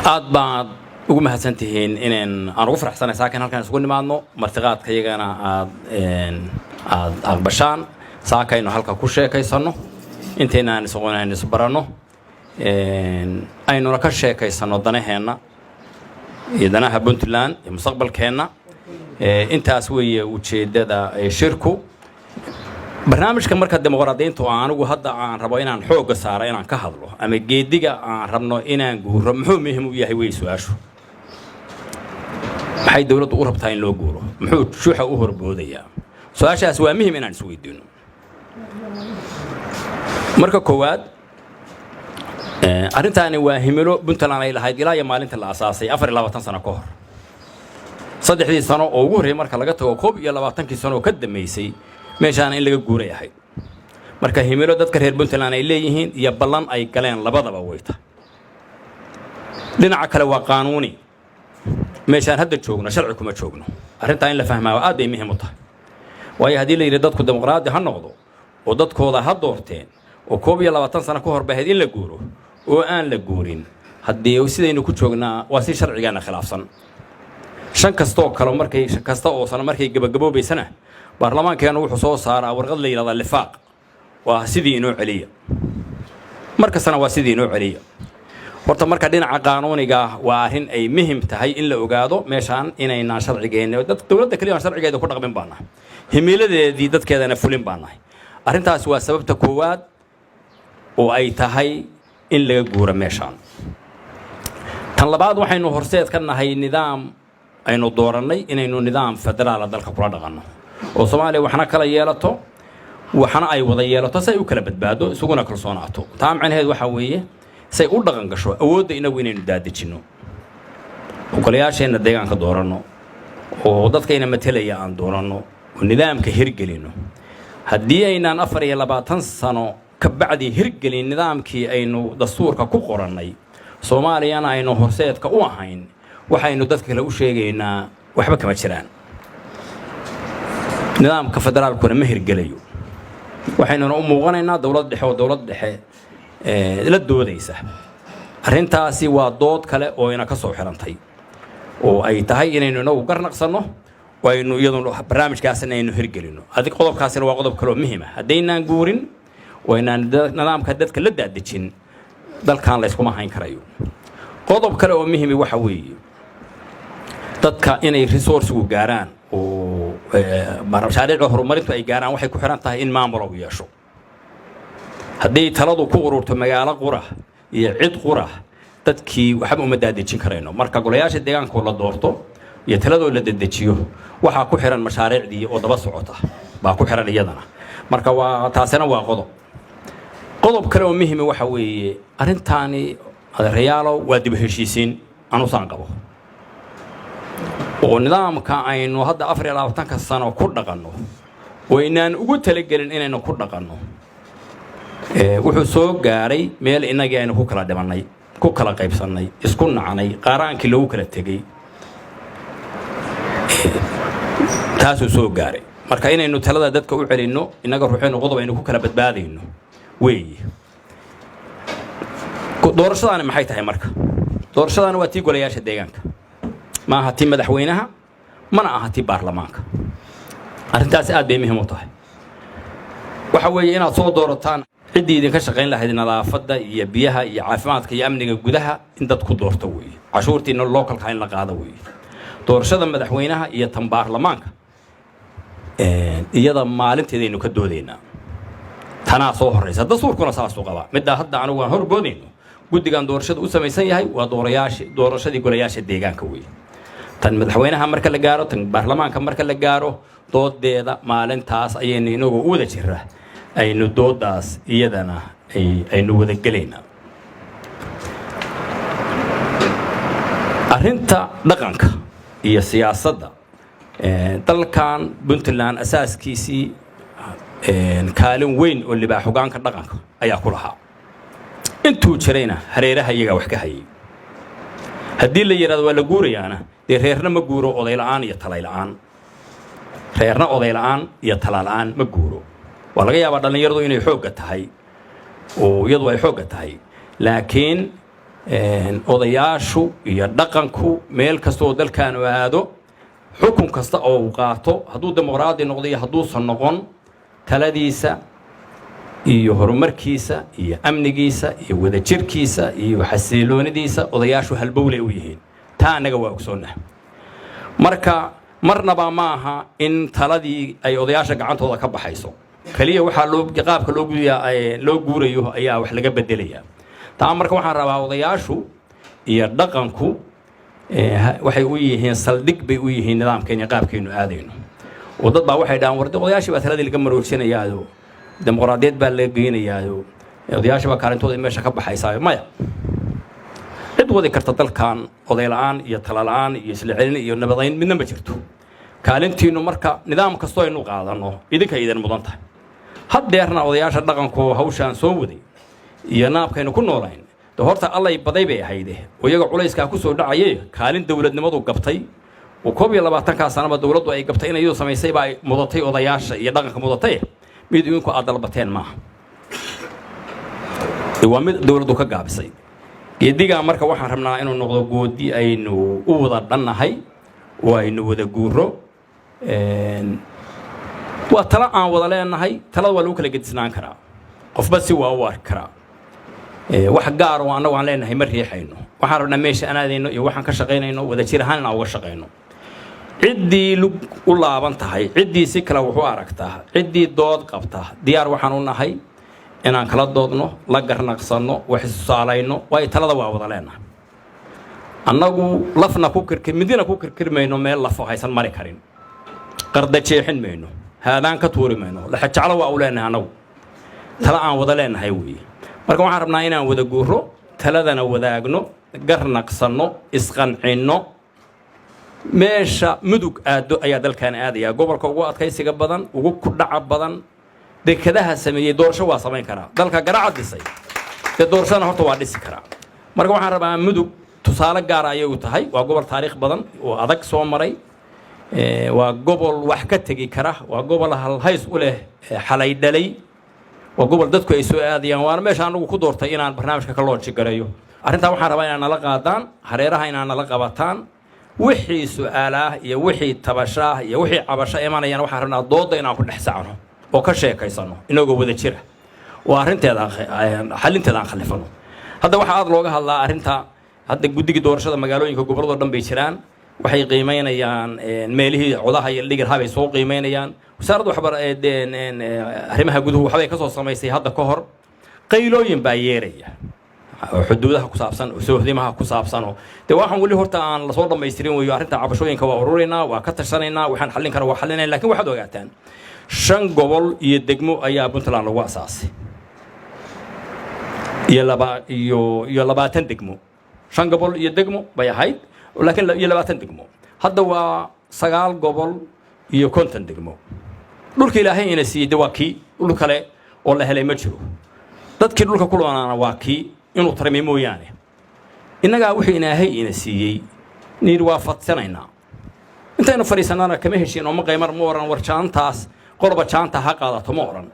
aad baan ugu mahadsantihiin inaan aan ugu faraxsanahay saakan halkan isugu nimaadno martiqaadka iyagana aad aqbashaan saakayno halka ku sheekaysano inteena aan isbarano aynu ka sheekaysano danaheena iyo danaha Puntland iyo mustaqbalkeena intaas weeye ujeedada shirku barnaamijka marka dimuqraadiyiintu anigu hadda aan rabo inaan xoog saaro inaan ka hadlo ama geediga aan rabno inaan guuro muxuu muhiim u yahay way su'aashu maxay dawladdu u rabtaa in loo guuro muxuu shuuxa u horboodayaa su'aashaas waa muhiim inaan isweydiino marka koowaad arrintaani waa himilo Puntland ay lahayd ilaa maalinta la asaasay 24 sano ka hor saddexdii sano oo ugu horeeyay marka laga tago 21 sano ka dambeysay meeshaan in laga guuray ahayd marka himilo dadka reer Puntland ay leeyihiin iyo ballan ay galeen labadaba wayta dhinaca kale waa qaanuuni meeshaan hadda joogno sharci kuma joogno arrinta in la fahmaa aad ay muhiim u tahay waayo hadii la yiraahdo dadku dimuqraadi ha noqdo oo dadkooda ha doorteen oo 21 sano ka hor bahayd in la guuro oo aan la guurin hadii sidaynu ku joognaa waa si sharcigaana khilaafsan shan kasto kale markay kasta oo sana markay gabagaboobaysana baarlamaankeenu wuxuu soo saaraa warqad la yiraahdo lifaaq waa sidii inoo celiya markasana waa sidii inoo celiya horta marka dhinaca qaanuuniga waa arrin ay muhiim tahay in la ogaado meeshaan inayna sharcigeena dawladda kaliya sharcigeeda ku dhaqmin baana himiladeedii dadkeedana fulin baana arrintaas waa sababta koowaad oo ay tahay in laga guuro meeshaan tan labaad waxaynu horseed ka nahay nidaam aynu dooranay inaynu nidaam federaal dalka kula dhaqanno oo Soomaaliya waxna kala yeelato waxna ay wada yeelato say u kala badbaado isuguna kalsoonaato taa macnaheedu waxa weeye say u dhaqan gasho awoodda inagu inaynu daadejino golayaasheena deegaanka dooranno oo dadkayna matelaya aan dooranno oo nidaamka hirgelino haddii aynaan 24 sano ka bacdi hirgelin nidaamkii aynu dastuurka ku qorannay Soomaaliyana aynu horseedka u ahayn waxaynu dadka kale u sheegaynaa waxba kama jiraan nidaamka federaalkuna ma hirgelayo waxaynu u muuqanaynaa dawlad dhexe la doodaysa arrintaasi waa dood kale oo ina ka soo xirantay oo ay tahay inaynu inagu garnaqsano oo aynu iyaduna barnaamijkaasna aynu hirgelino adig qodobkaasina waa qodob kale oo muhiim ah haddaynan guurin oo inaan nidaamka dadka la daadejin dalkan la isku mahayn karayo qodob kale oo muhiim waxa weeye dadka inay resource-gu gaaraan oo mashaariicda horumarintu ay gaaraan waxay ku xiran tahay in maamul uu yeesho haddii taladu ku ururto magaalo qura iyo cid qura dadkii waxba uma daadejin karayno marka golayaasha deegaanka la doorto iyo taladoo la dadejiyo waxa ku xiran mashaariicdii oo daba socota baa ku xiran iyadana marka waa taasina waa qodob kale oo muhiim waxa weeye arrintaani reyaalo waa dib heshiisiin anu saan qabo oo nidaamka aynu hadda 24 sano ku dhaqanno oo inaan ugu talagelin inaynu ku dhaqanno wuxuu soo gaaray meel inagii aynu ku kala dhimanay ku kala qaybsanay isku nacnay qaaraankii lagu kala tagay taasoo soo gaaray marka inaynu talada dadka u celinno inaga ruuxayno qodob aynu ku kala badbaadayno weeye doorashadaani maxay tahay marka doorashadaani waa tii golayaasha deegaanka ma aha tii madaxweynaha mana aha tii baarlamaanka arrintaas aad bay muhiim u tahay waxa weeye inaad soo doorataan ciddii idinka shaqayn lahayd nadaafadda iyo biyaha iyo caafimaadka iyo amniga gudaha in dadku doorto weeye cashuurtiina localka in la qaado weeye doorashada madaxweynaha iyo tan baarlamaanka iyada maalinteedaynu ka doodaynaa tanaa soo horeysa dastuurkuna saas u qaba midda hadda anigu waan horboodayno guddigan doorashada u samaysan yahay waa doorashadii golayaasha deegaanka weeye tan madaxweynaha marka la gaaro tan baarlamaanka marka la gaaro doodeeda maalintaas ayaynu inagu u wada jiraa aynu doodaas iyadana aynu wada gelaynaa arrinta dhaqanka iyo siyaasadda dalkan Puntland asaaskiisii kaalin weyn oo libaax hoggaanka dhaqanka ayaa ku lahaa intuu jirayna hareeraha iyaga wax ka hayay haddii la yiraahdo waa la guurayaana dee reerna ma guuro oday la'aan iyo talay la'aan reerna oday la'aan iyo tala la'aan ma guuro waa laga yaabaa dhalinyaradu inay xoogga tahay oo iyadu ay xoogga tahay laakiin odayaashu iyo dhaqanku meel kasta oo dalkan aado xukun kasta oo uu qaato hadduu dimuqraadi noqdo iyo hadduusan noqon taladiisa iyo horumarkiisa iyo amnigiisa iyo wadajirkiisa iyo xasiloonidiisa odayaashu halbowlay u yihiin taa annaga waa ogsoonnah marka marnaba ma aha in taladii ay odayaasha gacantooda ka baxayso kaliya waxaa qaabka loo guurayo ayaa wax laga bedelayaa taa marka waxaan rabaa odayaashu iyo dhaqanku waxay u yihiin saldhig bay u yihiin nidaamkeena qaabkeenu aadayno oo dad baa waxay dhahaan wardi odayaashii baa taladii laga maroojinayaado dimuqraadiyad baa laga geynayaado odayaashii baa kaalintooda meesha ka baxaysaa maya cid wadi karta dalkan oday la'aan iyo tala la'aan iyo isla celin iyo nabadayn midna ma jirto kaalintiinu marka nidaam kastoo aynu qaadano idinka idin mudan tahay haddeerna odayaasha dhaqanku hawshaan soo waday iyo naabkaynu ku noolayn horta allay baday bay ahayde oo iyaga culayskaa ku soo dhacayay kaalin dowladnimadu gabtay oo 21 sanaba dowladdu ay gabtay inay samaysay baa mudatay odayaasha iyo dhaqanka mudatay mid idinku aad dalbateen maaha waa mid dowladdu ka gaabisay geediga marka waxaan rabnaa inuu noqdo goodi aynu u wada dhannahay oo aynu wada guuro waa tala aan wada leenahay talada waa lagu kala gedisnaan karaa qofba si waa u arki karaa wax gaar oo annagu aan leenahay ma riixayno waxaan rabnaa meesha aan aadayno iyo waxaan ka shaqaynayno wada jir ahaan inaan uga shaqayno ciddii u laaban tahay ciddii si kale wuxuu aragtaa ciddii dood qabta diyaar waxaan u nahay inaan kala doodno la garnaqsanno wax isaalayno way talada waa wada leenahay annagu lafna ku midina ku kirkirmayno meel lafo haysan mari karin qarda jeexin mayno haadaan ka tuuri mayno la xajaclo waa u leenahay annagu tala aan wada leenahay weeye marka waxaan rabnaa inaan wada guuro taladana wadaagno garnaqsanno isqancinno meesha mudug aado ayaa dalkan aadaya gobolka ugu adkaysiga badan ugu kudhaca badan dekadaha sameeyay doorasho waa samayn karaa dalka garaac dhisay doorashana horta waa dhisi karaa marka waxaan rabaa mudug tusaale gaar ah ayay u tahay waa gobol taariikh badan oo adag soo maray waa gobol wax ka tagi kara waa gobol halhays u leh xalay dhalay waa gobol dadku ay soo aadayaan waana meesha anagu ku doortay inaan barnaamijka ka loonji gareeyo arrintaa waxaan rabaa inaan nala qaadaan hareeraha inaan nala qabataan wixii su'aalaah iyo wixii tabashaah iyo wixii cabasho imanayaan waxaan rabnaa dooda inaan ku dhex sacno oo ka sheekaysano inagoo wada jira oo arrinteeda xalinteeda aan khalifano hadda waxaa aad looga hadlaa arrinta hadda guddiga doorashada magaalooyinka gobolladoo dhan bay jiraan waxay qiimeynayaan meelihii codaha iyo dhigirha bay soo qiimeynayaan wasaaradda arrimaha guduhu waxbay ka soo samaysay hadda ka hor qaylooyin baa yeeraya xuduudaha ku saabsan oo soohdimaha ku saabsan de waxaan wali horta aan la soo dhamaystirin weeyo arrinta cabashooyinka waa ururina waa ka tashanaynaa waxaan xallin kara waa xallinay laakiin waxaad ogaataan 5 gobol iyo degmo ayaa Puntland lagu asaasay iyo 20 degmo 5 gobol iyo degmo bay ahayd laakiin iyo 20 degmo hadda waa 9 gobol iyo 50 degmo dhulka ilaahay ina siiyay waa kii dhul kale oo la helay ma jiro dadkii dhulka ku loonana waa kii inuu tarmay mooyaane innaga wixii ilaahay ina siiyay niir waa fadsanaynaa intaynu fariisanana kama heshiin oo ma qaymar ma oran warjaantaas qorba jaanta ha qaadato ma oran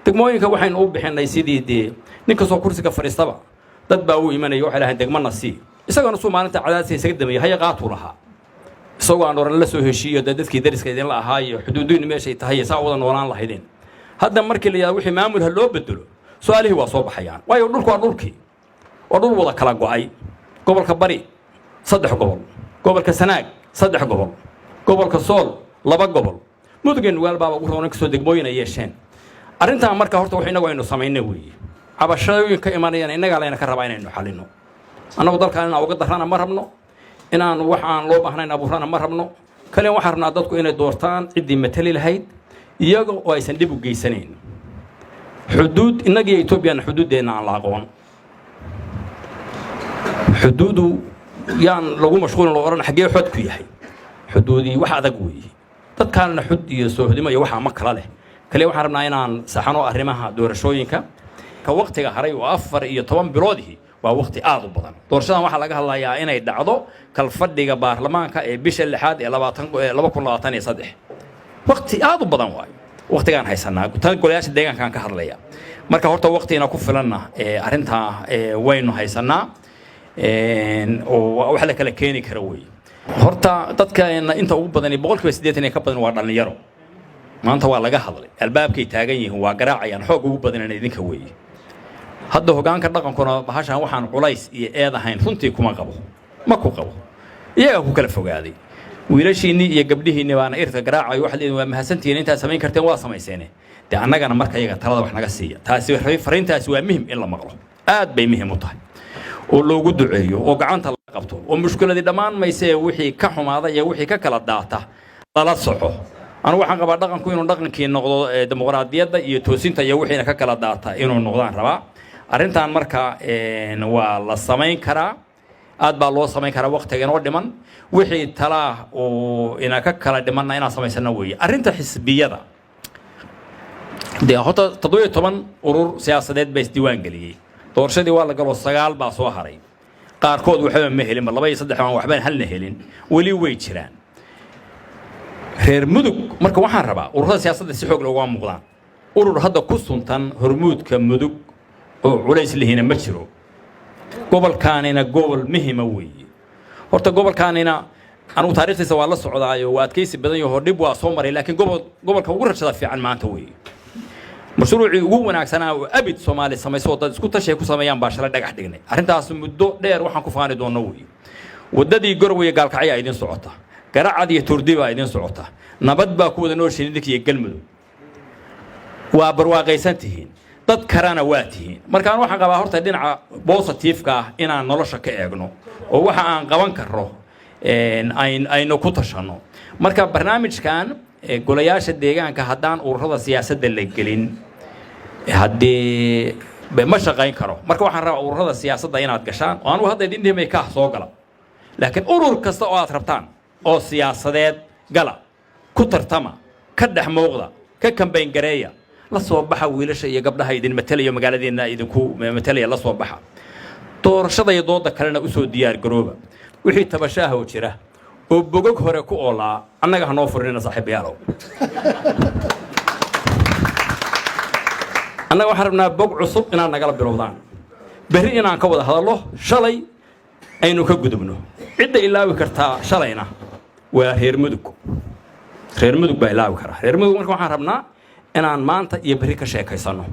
degmooyinka waxaynu u bixinay sidii ninka soo kursiga fariistaba dad baa uu imanay waxa ilaahay degmana si isagana soo maalinta cadaadis isaga damay hay qaatu lahaa isagoo aan oran la soo heshiiyo dadkii dariska idin la ahaa iyo xuduudiin meeshay tahay saa wada noolaan lahaydeen hadda markii la yahay wixii maamulha loo bedelo su'aalihi waa soo baxayaan waayo dhulku waa dhulkii oo dhul wada kala go'ay gobolka bari 3 gobol gobolka sanaag 3 gobol gobolka sool 2 gobol mudugeen walba ugu roonay kasoo degmooyin ay yeesheen arrintan marka horta wax inagu aynu sameeynay weeye cabashooyin ka imanayaan inaga leena ka rabaa inaynu xalino annagu dalkan inaan uga darrana ma rabno inaan wax aan loo baahnayn abuurana ma rabno kale waxaan rabnaa dadku inay doortaan ciddii matali lahayd iyaga oo aysan dib u geysanayn xuduud inaga iyo Itoobiya xuduudeena aan la aqoon xuduudu yaan lagu mashquulin loo oran xagee xad ku yahay xuduudii wax adag weeye dadkaana xud iyo soohdimo iyo waxa ma kala leh kale waxaan rabnaa inaan saxano arrimaha doorashooyinka ka waqtiga haray oo 4 iyo 10 biloodii waa waqti aad u badan doorashadan waxa laga hadlayaa inay dhacdo kal fadhiga baarlamaanka ee bisha 6 ee 2023 waqti aad u badan waay waqtigan haysanaa tan golayaasha deegaanka ka hadlaya marka horta waqtiina ku filanna arrinta waynu haysanaa oo wax la kala keeni karo weeye horta dadka inta ugu badan 80% ka badan waa dhalinyaro maanta waa laga hadlay albaabkay taagan yihiin waa garaacayaan xoog ugu badan idinka weeye hadda hogaanka dhaqankuna bahashan waxaan culays iyo eedahayn runtii kuma qabo ma ku qabo iyaga ku kala fogaaday wiilashiinni iyo gabdhihiinni baana irta garaacay waxa leeyahay waa mahadsantiin inta samayn karteen waa samayseen de annagana marka iyaga talada wax naga siiya taasi fariintaasi waa muhiim in la maqlo aad bay muhiim u tahay oo loogu duceeyo oo gacanta la qabto oo mushkiladii dhammaan maysee wixii ka xumaada iyo wixii ka kala daata lala soco anu waxaan qabaa dhaqanku inuu dhaqankii noqdo dimuqraadiyadda iyo toosinta iyo wixiina ka kala daata inuu noqdaan rabaa arrintan marka waa la samayn karaa aad baa loo samayn karaa waqtigan oo dhiman wixii talaa oo ina ka kala dhimanna inaan samaysano weeye arrinta xisbiyada de horta 17 urur siyaasadeed bay isdiiwaan geliyay doorashadii waa la galo 9 baa soo haray qaarkood waxba ma helin 2 iyo 3 aan waxba halna helin wali way jiraan reer mudug marka waxaan rabaa ururada siyaasadda si xoog looga muuqdaan urur hadda ku suntan hormuudka mudug oo culays lehina ma jiro gobolkaanina gobol muhiim weeye horta gobolkaanina anu taariikhdiisa waa la socdaayo waa adkaysi badan yahay dib waa soo maray laakiin gobolka ugu rajada fiican maanta weeye mashruucii ugu wanaagsanaa oo abid Soomaali sameeyay dad isku tashay ku sameeyaan baashara dhagax dhignay arrintaas muddo dheer waxaan ku faani doonaa weeye wadadii Garowe gaalkacay ay idin socota garacad iyo turdiba ay idin socota nabad baa ku wada nooshin idinkiyo galmudug waa barwaaqaysantihiin dad karana waa tihiin markaan waxaan qabaa horta dhinaca positive-ka ah inaan nolosha ka eegno oo waxa aan qaban karo aynu ku tashano marka barnaamijkan golayaasha deegaanka haddaan ururada siyaasadda la gelin haddii ma shaqayn karo marka waxaan rabaa ururada siyaasadda inaad gashaan oo anu hadda idin dhimay ka soo gala laakiin urur kasta oo aad rabtaan oo siyaasadeed gala ku tartama ka dhex muuqda ka kambayn gareeya la soo baxa wiilasha iyo gabdhaha idin matalayo magaaladeena idinku matalaya la soo baxa doorashada iyo dooda kalena u soo diyaar garooba wixii tabashaha oo jira oo bogog hore ku oolaa annaga hanoo furina saaxiibayaalow annaga waxaan rabnaa bog cusub inaan nagala bilowdaan berri inaan ka wada hadallo shalay aynu ka gudubno cidda ilaawi kartaa shalayna waa reer mudug baa ilaawi karaa reer mudug marka waxaan rabnaa inaan maanta iyo berri ka sheekaysano